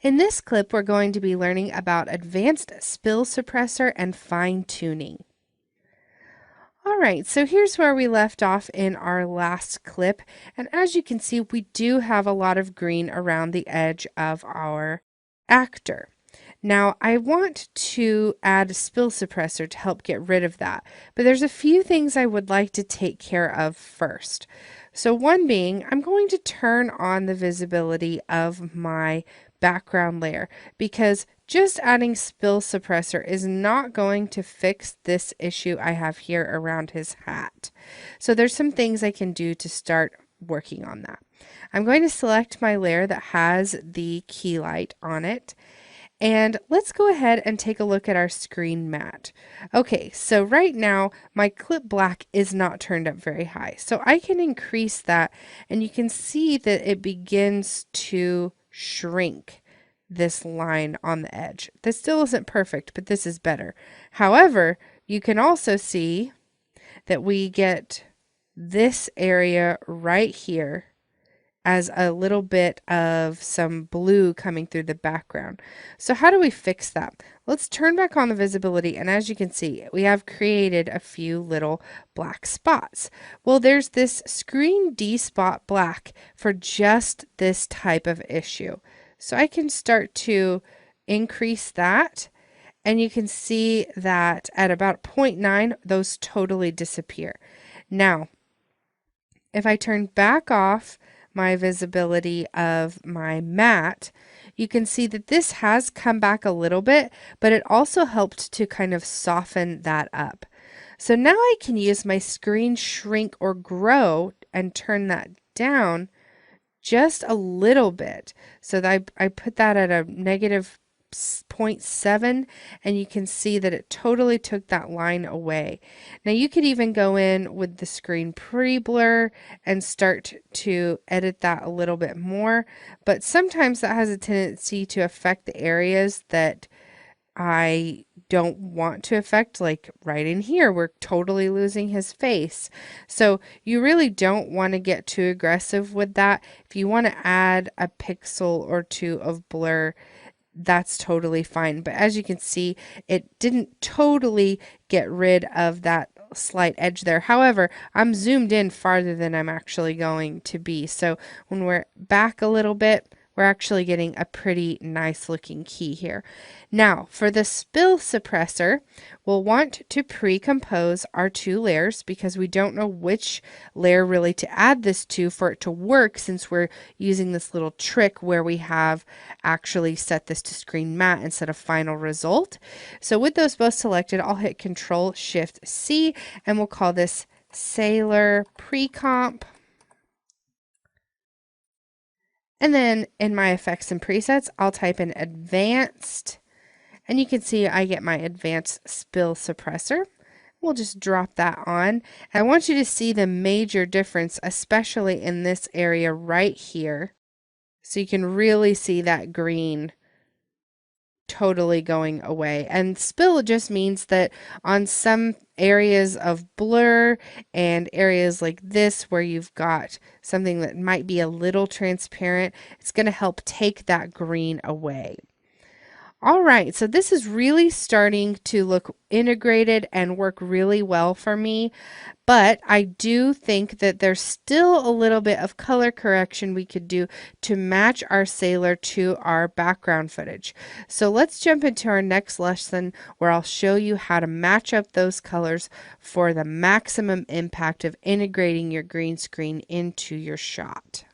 In this clip, we're going to be learning about advanced spill suppressor and fine tuning. All right, so here's where we left off in our last clip. And as you can see, we do have a lot of green around the edge of our actor. Now, I want to add a spill suppressor to help get rid of that, but there's a few things I would like to take care of first. So one being, I'm going to turn on the visibility of my background layer because just adding spill suppressor is not going to fix this issue I have here around his hat. So there's some things I can do to start working on that. I'm going to select my layer that has the key light on it. And let's go ahead and take a look at our screen matte. Okay, so right now my clip black is not turned up very high. So I can increase that and you can see that it begins to shrink this line on the edge. This still isn't perfect, but this is better. However, you can also see that we get this area right here as a little bit of some blue coming through the background. So how do we fix that? Let's turn back on the visibility, and as you can see, we have created a few little black spots. Well, there's this screen despot black for just this type of issue. So I can start to increase that, and you can see that at about 0.9, those totally disappear. Now, if I turn back off my visibility of my matte, you can see that this has come back a little bit, but it also helped to kind of soften that up. So now I can use my screen shrink or grow and turn that down just a little bit. So that I put that at a negative 0.7, and you can see that it totally took that line away. Now you could even go in with the screen pre-blur and start to edit that a little bit more, but sometimes that has a tendency to affect the areas that I don't want to affect, like right in here, we're totally losing his face. So you really don't want to get too aggressive with that. If you want to add a pixel or two of blur, that's totally fine. But as you can see, it didn't totally get rid of that slight edge there. However, I'm zoomed in farther than I'm actually going to be. So when we're back a little bit, we're actually getting a pretty nice looking key here. Now, for the spill suppressor, we'll want to pre-compose our two layers because we don't know which layer really to add this to for it to work, since we're using this little trick where we have actually set this to screen matte instead of final result. So with those both selected, I'll hit Control-Shift-C and we'll call this Sailor Pre-Comp. And then in my effects and presets, I'll type in advanced, and you can see I get my advanced spill suppressor. We'll just drop that on. And I want you to see the major difference, especially in this area right here. So you can really see that green totally going away. And spill just means that on some areas of blur and areas like this where you've got something that might be a little transparent, it's going to help take that green away. All right, so this is really starting to look integrated and work really well for me, but I do think that there's still a little bit of color correction we could do to match our sailor to our background footage. So let's jump into our next lesson where I'll show you how to match up those colors for the maximum impact of integrating your green screen into your shot.